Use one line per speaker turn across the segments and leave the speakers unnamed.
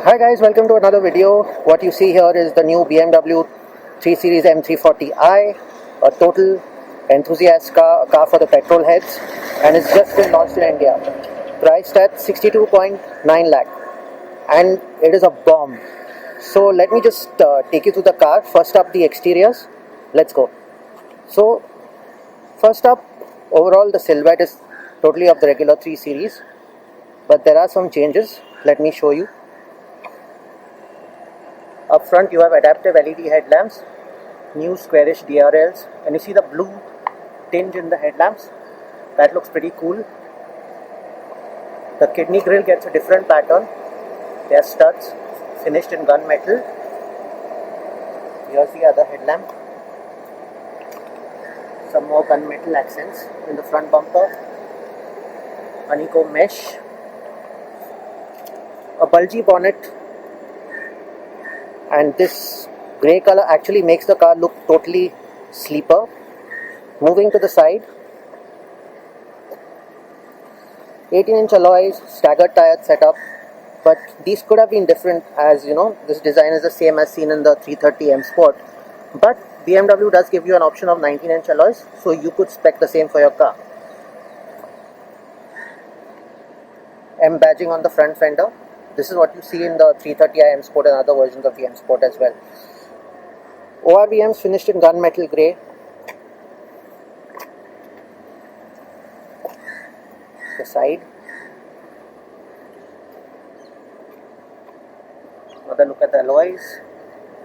Hi guys, welcome to another video. What you see here is the new BMW 3 Series M340i, a total enthusiast car, a car for the petrol heads, and it's just been launched in India. Priced at 62.9 lakh, and it is a bomb. So let me just take you through the car. First up, the exteriors. Let's go. So first up, overall the silhouette is totally of the regular 3 Series, but there are some changes. Let me show you. Up front you have adaptive LED headlamps, new squarish DRLs, and you see the blue tinge in the headlamps. That looks pretty cool. The kidney grille gets a different pattern. They are studs finished in gunmetal. Here's the other headlamp. Some more gunmetal accents in the front bumper. Honeycomb mesh. A bulgy bonnet. And this grey color actually makes the car look totally sleeper. Moving to the side, 18-inch alloys, staggered tire setup, but these could have been different, as you know this design is the same as seen in the 330 M Sport, but BMW does give you an option of 19-inch alloys, so you could spec the same for your car. M badging on the front fender. This is what you see in the 330i M Sport and other versions of the M Sport as well. ORVMs finished in gunmetal grey. The side. Another look at the alloys,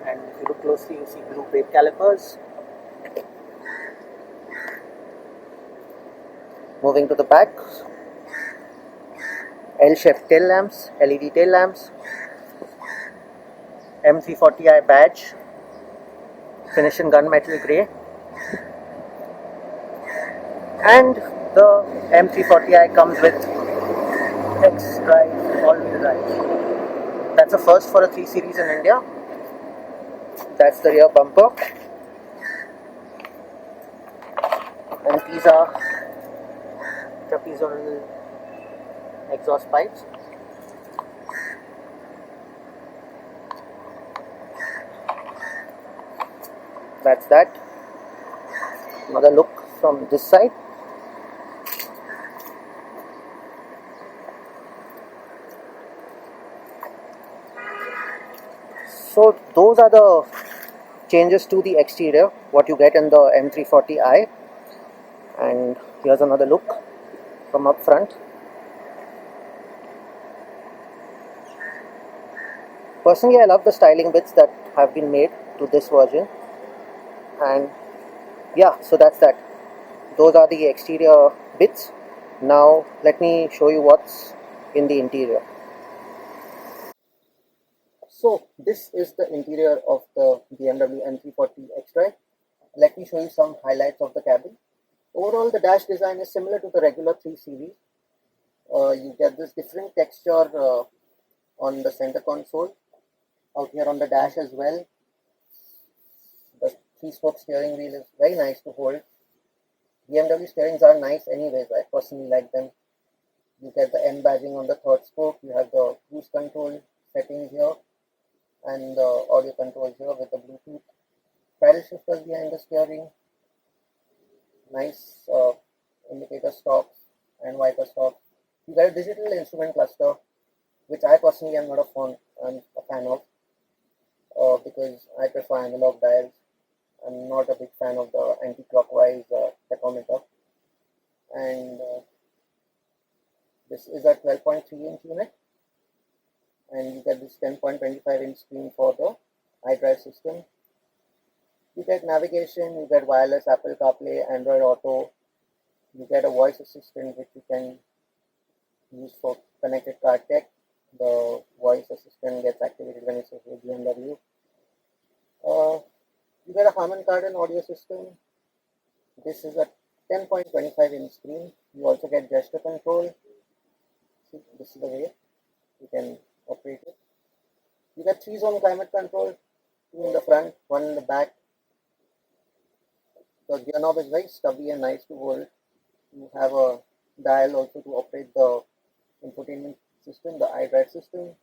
and if you look closely you see blue brake calipers. Moving to the back, L-shaped tail lamps, LED tail lamps, M340i badge, finished in gunmetal grey, and the M340i comes with xDrive all-wheel drive. That's a first for a 3 Series in India. That's the rear bumper, and these are trapezoidal exhaust pipes. That's that. Another look from this side. So those are the changes to the exterior, what you get in the M340i. And here's another look from up front. Personally, I love the styling bits that have been made to this version. And yeah, so that's that. Those are the exterior bits. Now let me show you what's in the interior. So this is the interior of the BMW M340 xDrive. Let me show you some highlights of the cabin. Overall, the dash design is similar to the regular 3 Series. You get this different texture on the center console, out here on the dash as well. The 3-spoke steering wheel is very nice to hold. BMW steerings are nice anyways, I personally like them. You get the M badging on the third spoke, you have the cruise control settings here, and the audio controls here with the Bluetooth. Pedal shifters behind the steering, nice indicator stops and wiper stops. You get a digital instrument cluster, which I personally am not a fan of, because I prefer analog dials. I'm not a big fan of the anti-clockwise tachometer. And this is a 12.3-inch unit, and you get this 10.25-inch screen for the iDrive system. You get navigation, you get wireless Apple CarPlay, Android Auto, you get a voice assistant which you can use for connected car tech. The voice assistant gets activated when it's with BMW. You get a Harman Kardon audio system. This is a 10.25-inch screen. You also get gesture control. See, this is the way you can operate it. You get 3-zone climate control, 2 in the front, 1 in the back. The gear knob is very stubby and nice to hold. You have a dial also to operate the infotainment system, the iDrive system.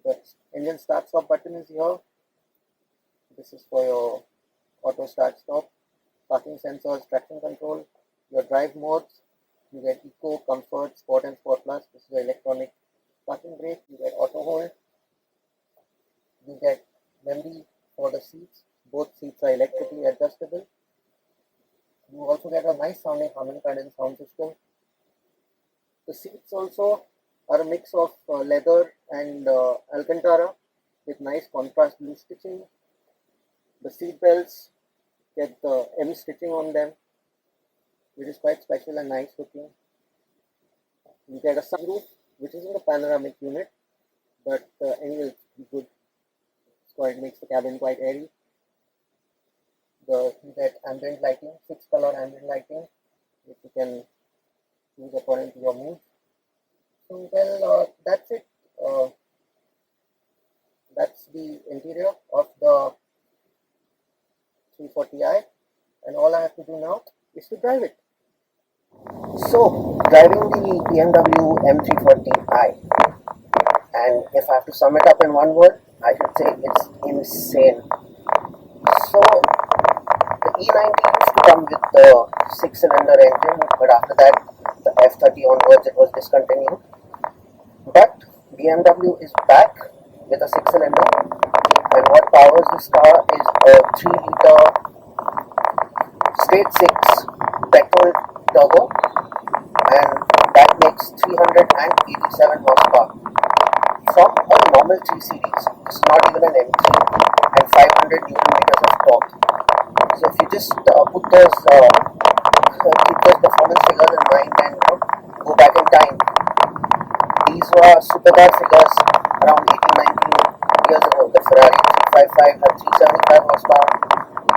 The engine start stop button is here. This is for your auto start stop, parking sensors, traction control, your drive modes. You get eco, comfort, sport and sport plus. This is the electronic parking brake. You get auto hold. You get memory for the seats. Both seats are electrically adjustable. You also get a nice sounding Harman Kardon sound system. The seats also are a mix of leather and Alcantara with nice contrast blue stitching. The seat belts get the M stitching on them, which is quite special and nice looking. You get a sunroof, which isn't a panoramic unit, but anyway, it's good. It makes the cabin quite airy. You get ambient lighting, 6-color ambient lighting, which you can choose according to your mood. So, well, that's it. That's the interior of the 340i, and all I have to do now is to drive it. So, driving the BMW M340i, and if I have to sum it up in one word, I should say it's insane. So, the E90 used to come with the 6-cylinder engine, but after that, the F30 onwards, it was discontinued. But BMW is back with a 6-cylinder, and what powers this car is a 3-liter straight 6 petrol turbo, and that makes 387 horsepower from a normal 3 series. This is not even an M3, and 500 Newton meters of torque. So if you just keep those performance figures in mind and go back in time, these were supercar figures around 18-19 years ago. The Ferrari 355 had 375 horsepower,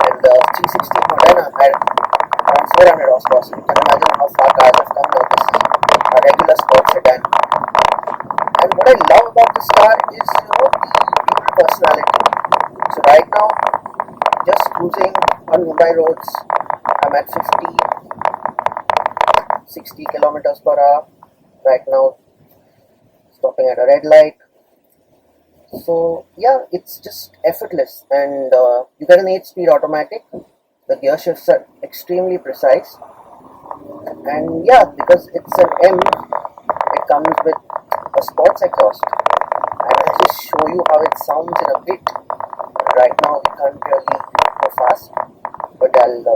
and the 360 Modena had around 400 horsepower. So you can imagine how far cars have come now. This is a regular sports sedan. And what I love about this car is, the dual personality. So right now, just cruising on Mumbai roads, I'm at 60 kilometers per hour. Right now, stopping at a red light. So yeah, it's just effortless, and you get an 8-speed automatic. The gear shifts are extremely precise, and yeah, because it's an M, it comes with a sports exhaust, and I'll just show you how it sounds in a bit. Right now we can't really go fast, but I'll give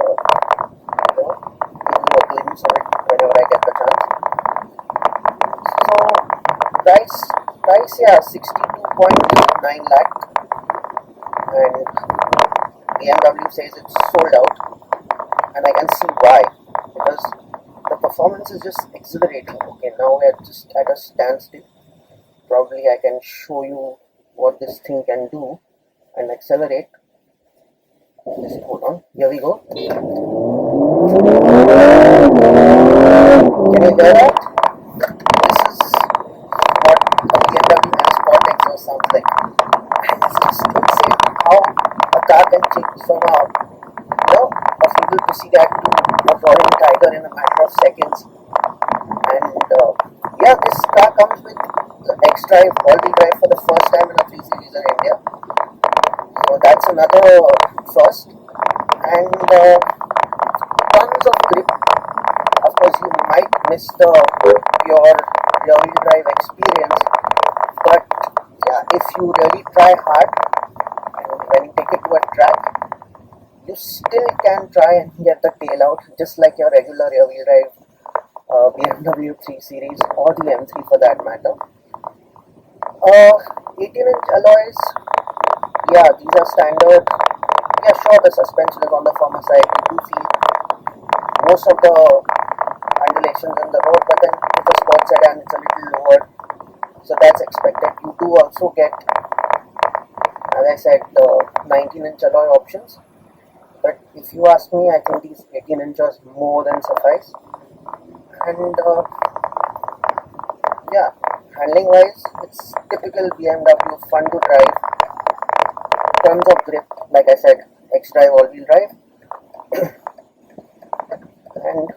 you a glimpse of it whenever I get the chance. So price, yeah, 62.9 lakh, and BMW says it's sold out, and I can see why, because the performance is just exhilarating. Okay, now we're just at a standstill. Probably I can show you what this thing can do and accelerate. Just hold on, here we go. Can you hear that? This is what a BMW M Sport exhaust sounds like. And it's just insane how a car can change from a feeble pussycat to a roaring tiger in a matter of seconds. And yeah, this car comes with the xDrive all-wheel drive for the first time in a 3 Series in India. So that's another first. And tons of grip. Of course, you might miss the pure rear-wheel drive experience, but yeah, if you really try hard, and when you take it to a track, you still can try and get the tail out, just like your regular rear-wheel drive BMW 3 Series or the M3 for that matter. 18-inch alloys, yeah, these are standard. Yeah, sure, the suspension is on the firmer side. You do feel most of the undulations in the road, but then with a sports sedan, it's a little lower, so that's expected. You do also get, as I said, the 19-inch alloy options, but if you ask me, I think these 18 inches more than suffice. And yeah, handling wise, it's typical BMW, fun to drive, tons of grip, like I said, xDrive all-wheel drive. And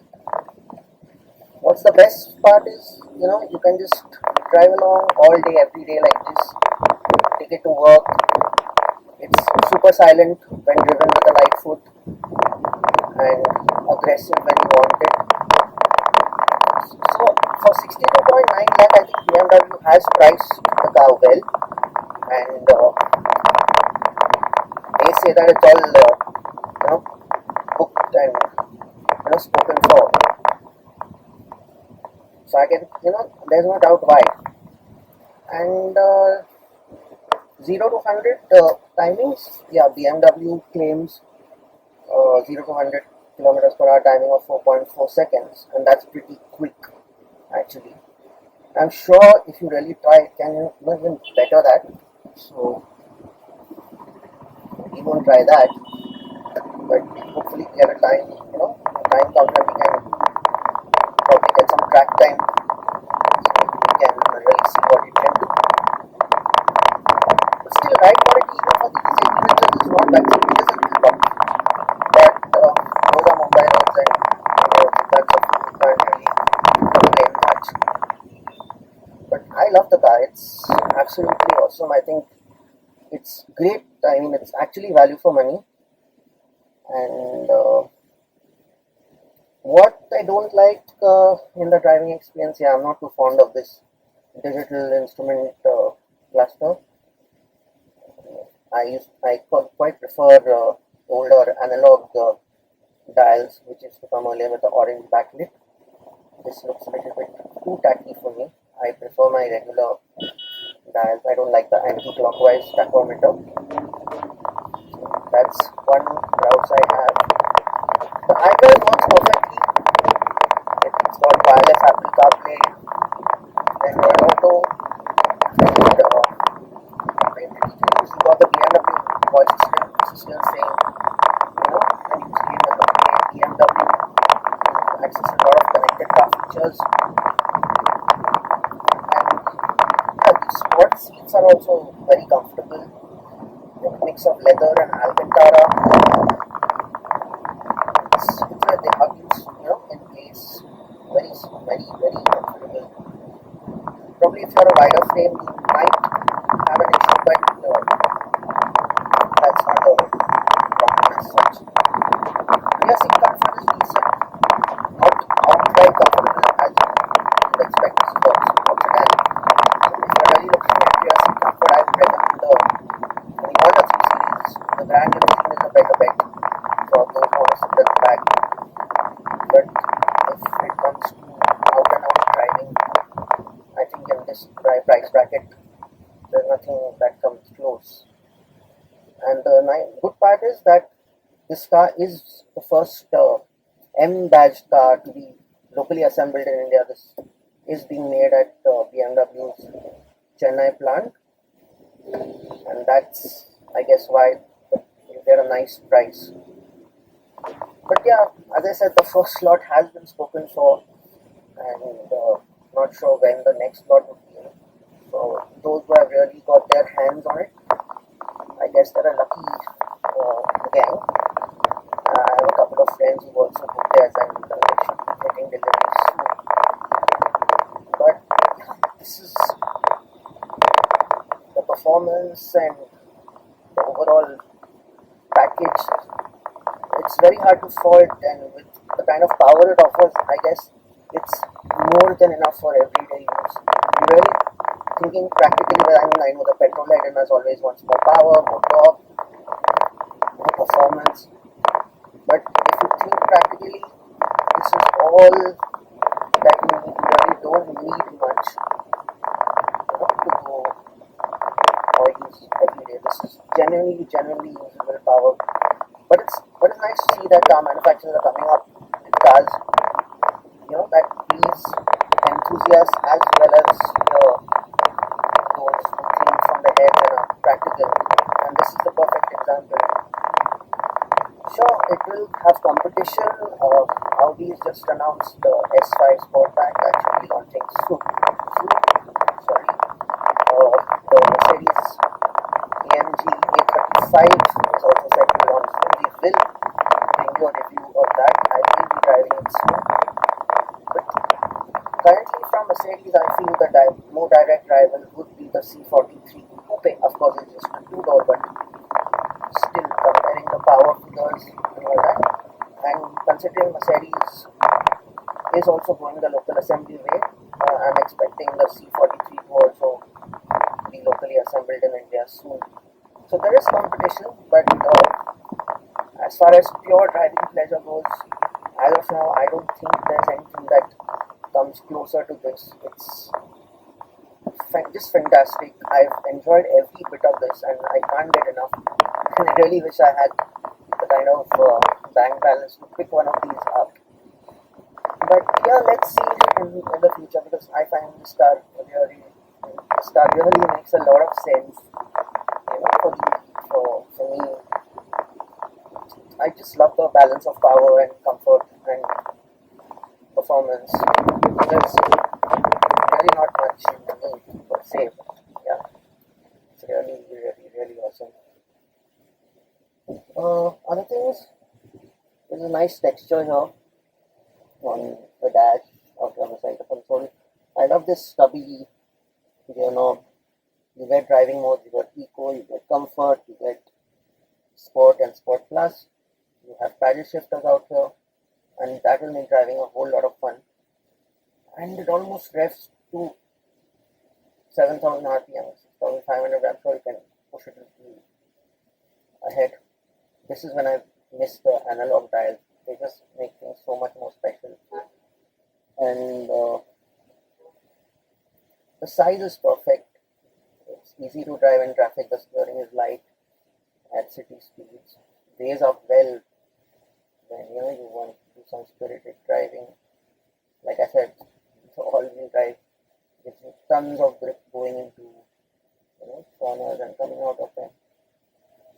what's the best part is, you can just drive along all day, every day like this. take it to work. It's super silent when driven with a light foot and aggressive when you want it. So for 62.9 lakh, I think BMW has priced the car well, and they say that it's all booked and spoken for. So I can there's no doubt why. And 0 to 100 timings, yeah, BMW claims 0 to 100 kilometers per hour timing of 4.4 seconds, and that's pretty quick actually. I'm sure if you really try it, can even better that. So we won't try that, but hopefully get a time, time comes when we can probably get some track time, so we can really see what it can do. But still, ride quality even for these individuals is not that serious a lot. But those are mobile roads, and that's something we can't really complain much. But I love the car. It's absolutely awesome. I think it's great. I mean, it's actually value for money. And what I don't like in the driving experience, yeah, I'm not too fond of this digital instrument cluster. I quite prefer older analog dials, which used to come earlier with the orange backlit. This looks a little bit too tacky for me. I prefer my regular dials. I don't like the anti-clockwise tachometer. So that's one browse I have. The iDrive works perfectly. It's got wireless Apple CarPlay, Android Auto, and you got the BMW voice assistant saying, when you see it with the BMW, access a lot of connected car features. And the sport seats are also very comfortable. A mix of leather and Alcantara. It's like they hug you, in place. Very, very, very comfortable. Probably if you're a wider frame, you might have an issue, but that's not a problem as such. Rear seat comfort is decent, not outright comfortable as you would expect sports again. So if you're really looking at rear seat comfort, I would recommend the Honda 3 Series. The Grand Limousine is a better bet for those who want to sit at the back. But if it comes to out and out driving, I think in this price bracket, there's nothing that comes close. And the good part is that this car is the first M badged car to be locally assembled in India. This is being made at BMW's Chennai plant, and that's, I guess, why they're a nice price. But yeah, as I said, the first lot has been spoken for, and not sure when the next lot would be. So those who have really got their hands on it, I guess they're a lucky gang. I have a couple of friends who also booked theirs, and they should be getting delivery soon. But this is the performance and the overall package. It's very hard to fault, and with the kind of power it offers, I guess it's more than enough for everyday use. You're really thinking practically, well, I know the petrol engine has always wants more power, more torque, more performance. But if you think practically, this is all that you need. You really don't need much to go or use every day. This is genuinely usable power. But it's nice to see that car manufacturers are coming up with cars, that please enthusiasts as well as those who think from the head and are practical. And this is the perfect example. Sure, it will have competition. Audi has just announced the S5 Sportback actually launching soon. The Mercedes AMG A35 is also set to launch soon. We will bring you a review of that. I will be driving it soon. But currently from Mercedes, I feel the more direct rival would be the C43 Coupe. coupe. Of course, it's just a two-door, but still comparing the power figures and all that. And considering Mercedes is also going the local assembly way, I'm expecting the C43 to also be locally assembled in India soon. So there is competition, but as far as pure driving pleasure goes, as of now, I don't think there's anything that comes closer to this. It's just fantastic. I've enjoyed every bit of this, and I can't get enough. And I really wish I had the kind of bank balance to pick one of these up. But yeah, let's see in the future, because I find this car really makes a lot of sense. For me, I just love the balance of power and comfort and performance. There's really not much in me per se. Yeah, it's really awesome. Other things, there's a nice texture here on the dash of the other side of the console. I love this stubby, you get driving mode, you get eco, you get comfort, you get sport and sport plus. You have paddle shifters out here, and that will make driving a whole lot of fun. And it almost revs to 7,000 RPM, 6,500. I'm sure you can push it a little ahead. This is when I miss the analog dials. They just make things so much more special. And the size is perfect. It's easy to drive in traffic. The steering is light at city speeds. Weighs up well when you want to do some spirited driving. Like I said, it's all-wheel drive. Gives you tons of grip going into corners and coming out of them.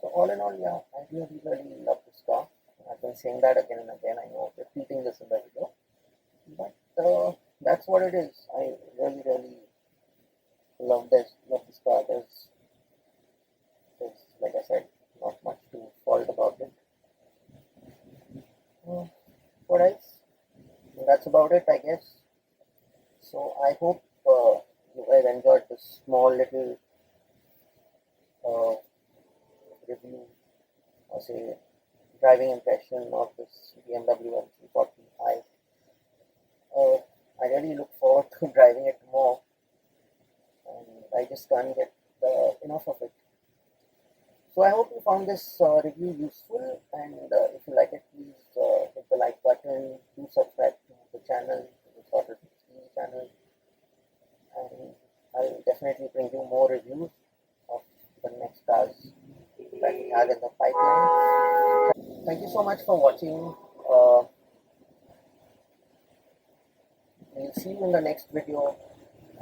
So all in all, yeah, I really love this car. I've been saying that again and again. I know I'm repeating this in the video, but that's what it is. I really love this car. There's like I said, not much to fault about it. What else? That's about it, I guess. So I hope you guys enjoyed this small little review, or say driving impression of this BMW M340i. I really look forward to driving it more, and I just can't get enough of it. So I hope you found this review useful, and if you like it, please hit the like button, do subscribe to the channel, to the Throttle Blips channel, and I'll definitely bring you more reviews of the next cars that we have in the pipeline. Thank you so much for watching. We'll see you in the next video,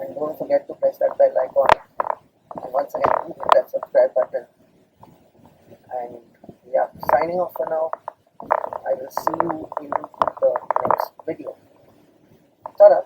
and don't forget to press that bell icon, and once again hit that subscribe button. And yeah, signing off for now. I will see you in the next video. Ta-da!